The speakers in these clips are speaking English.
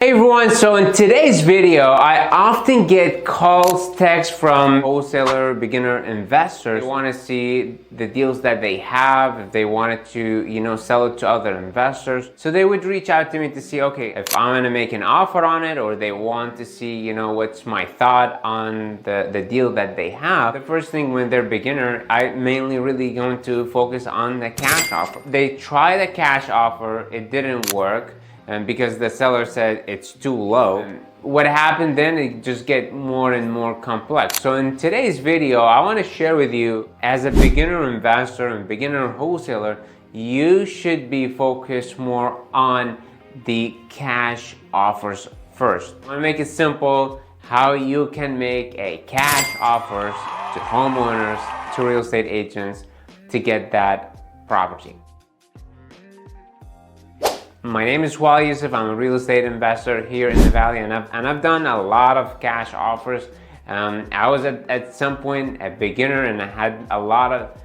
Hey everyone, so in today's video, I often get calls, texts from wholesaler, beginner investors. They want to see the deals that they have, if they wanted to, sell it to other investors. So they would reach out to me to see, okay, if I'm going to make an offer on it, or they want to see, what's my thought on the deal that they have. The first thing when they're beginner, I mainly really going to focus on the cash offer. They try the cash offer, it didn't work. And because the seller said it's too low, what happened then, it just get more and more complex. So in today's video, I want to share with you, as a beginner investor and beginner wholesaler, you should be focused more on the cash offers first. I want to make it simple, how you can make a cash offers to homeowners, to real estate agents to get that property. My name is Waleed Yousif. I'm a real estate investor here in the Valley, and I've done a lot of cash offers. I was at some point a beginner, and I had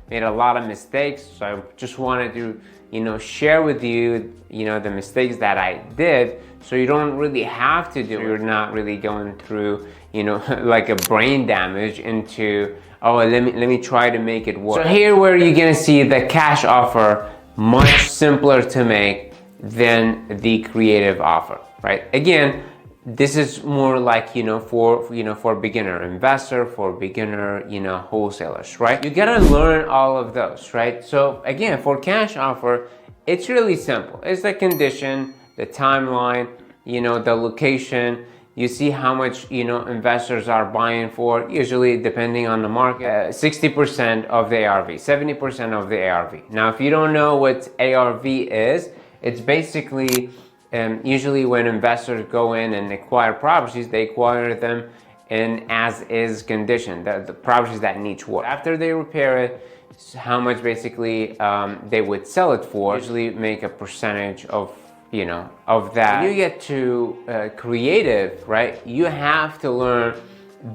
made a lot of mistakes. So I just wanted to share with you the mistakes that I did, so you don't really have to do. You're not really going through like a brain damage into, oh, let me try to make it work. So here where you're gonna see the cash offer much simpler to make than the creative offer, right? Again, this is more like for beginner investor, for beginner wholesalers, right? You gotta learn all of those, right? So again, for cash offer, it's really simple. It's the condition, the timeline, the location. You see how much investors are buying for, usually depending on the market, 60% of the ARV, 70% of the ARV. Now, if you don't know what ARV is, it's basically, usually when investors go in and acquire properties, they acquire them in as-is condition, the properties that need work. After they repair it, how much basically they would sell it for, usually make a percentage of that. When you get to creative, right, you have to learn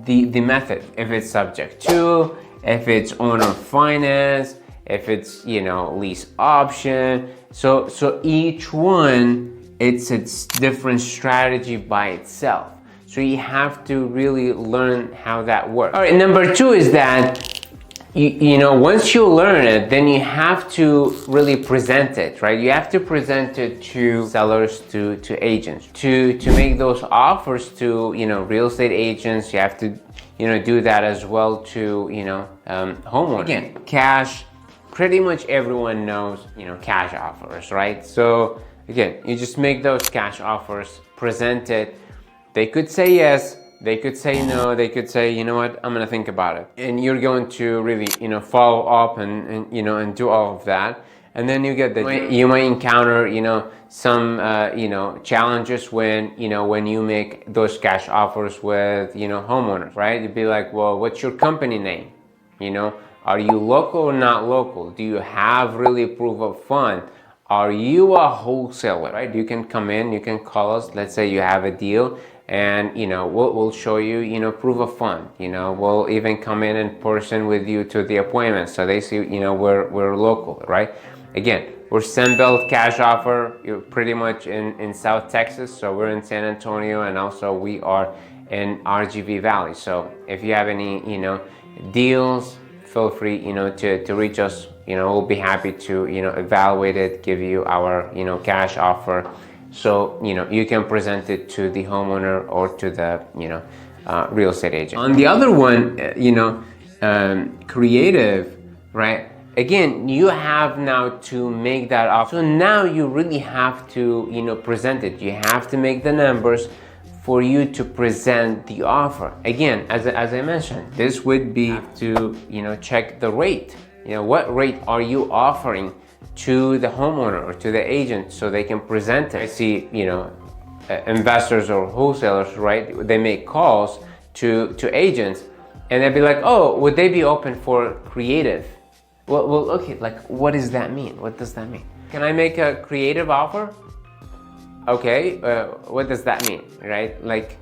the method, if it's subject to, if it's owner finance, if it's lease option. So each one, it's a different strategy by itself. So you have to really learn how that works. All right, number two is that once you learn it, then you have to really present it, right? You have to present it to sellers, to agents, to make those offers to real estate agents. You have to do that as well to homeowners. Again, cash. Pretty much everyone knows, cash offers, right? So again, you just make those cash offers, present it. They could say yes, they could say no, they could say, you know what, I'm gonna think about it. And you're going to really, follow up and do all of that. And then you get that you might encounter, some, challenges when you make those cash offers with, homeowners, right? You'd be like, well, what's your company name? Are you local or not local? Do you have really proof of fund? Are you a wholesaler, right? You can come in, you can call us. Let's say you have a deal, and we'll show you proof of fund. We'll even come in person with you to the appointment, so they see we're local, right? Again, we're Sunbelt cash offer. You're pretty much in South Texas, so we're in San Antonio, and also we are in RGV Valley. So if you have any deals, feel free to reach us. We'll be happy to evaluate it, give you our cash offer, so you can present it to the homeowner or to the real estate agent. On the other one, creative, right? Again, you have now to make that offer. So now you really have to present it. You have to make the numbers for you to present the offer. Again, as I mentioned, this would be to check the rate. What rate are you offering to the homeowner or to the agent, so they can present it. I see investors or wholesalers, right? They make calls to agents, and they'd be like, oh, would they be open for creative? Well, okay, like, what does that mean? What does that mean? Can I make a creative offer? Okay, what does that mean, right? Like,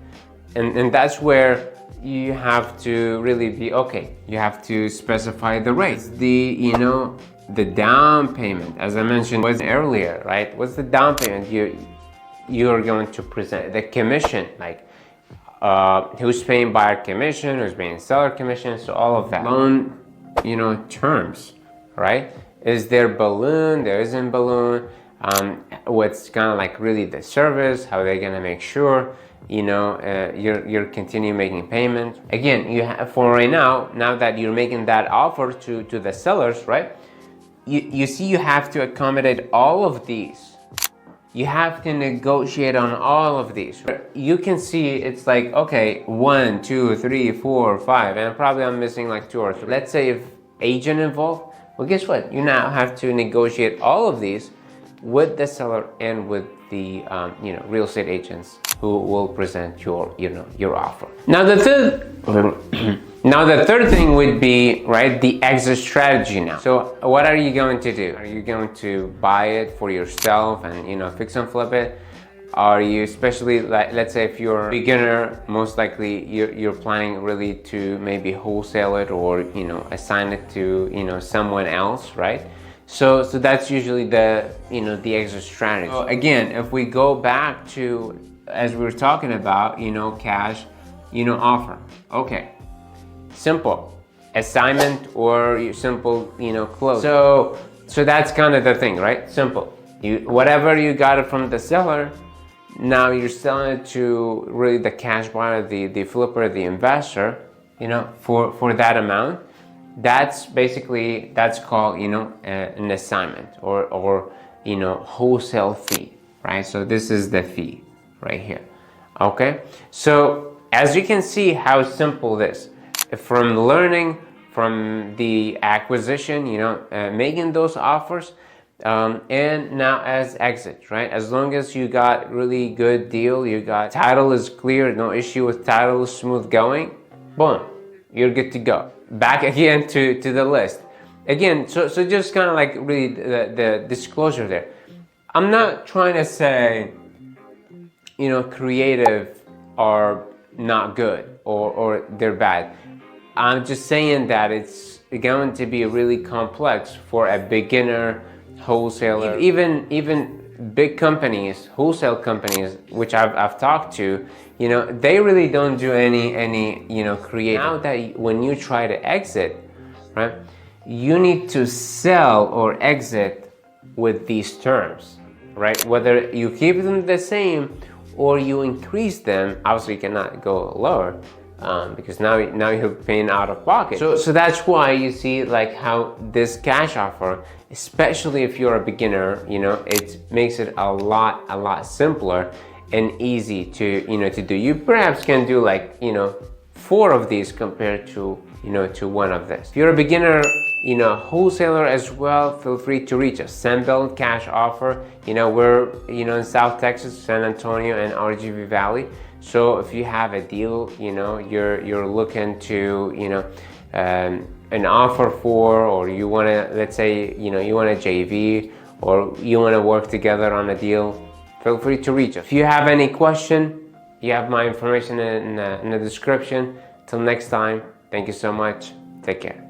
and that's where you have to really be, okay, you have to specify the rates. The down payment, as I mentioned was earlier, right? What's the down payment you're going to present the commission, like who's paying buyer commission, who's paying seller commission, so all of that. Loan, terms, right? Is there balloon? There isn't balloon. What's kind of like really the service? How they're gonna make sure you're continue making payments. Again, you have for right now that you're making that offer to the sellers, right? You see, you have to accommodate all of these. You have to negotiate on all of these. You can see it's like, okay, 1, 2, 3, 4, 5, and probably I'm missing like 2 or 3. Let's say if agent involved, well, guess what? You now have to negotiate all of these with the seller and with the real estate agents who will present your offer. Now the third thing would be, right, the exit strategy now. So what are you going to do? Are you going to buy it for yourself and fix and flip it? Are you, especially like, let's say if you're a beginner, most likely you're planning really to maybe wholesale it or assign it to someone else, right? So that's usually the exit strategy. So again, if we go back to, as we were talking about, cash, offer. Okay, simple assignment or simple, close. So that's kind of the thing, right? Simple. Whatever you got it from the seller, now you're selling it to really the cash buyer, the flipper, the investor, for that amount. That's called an assignment or wholesale fee, right? So this is the fee right here. Okay, so as you can see how simple this, from learning, from the acquisition, making those offers, and now as exit, right? As long as you got really good deal, you got title is clear, no issue with title, smooth going, boom, you're good to go. Back again to the list. Again, so just kind of like really the disclosure there. I'm not trying to say, creative are not good or they're bad. I'm just saying that it's going to be really complex for a beginner wholesaler. Even big companies, wholesale companies, which I've talked to, they really don't do any creative. Now that when you try to exit, right, you need to sell or exit with these terms, right? Whether you keep them the same or you increase them, obviously you cannot go lower. Because now you're paying out of pocket. So that's why you see like how this cash offer, especially if you're a beginner, it makes it a lot simpler and easy to to do. You perhaps can do like 4 of these compared to to 1 of this. If you're a beginner, wholesaler as well, feel free to reach us. Sunbelt cash offer. We're in South Texas, San Antonio, and RGV Valley. So if you have a deal, you're looking to, an offer for, or you want to, let's say, you want a JV, or you want to work together on a deal, feel free to reach us. If you have any question, you have my information in the description. Till next time, thank you so much. Take care.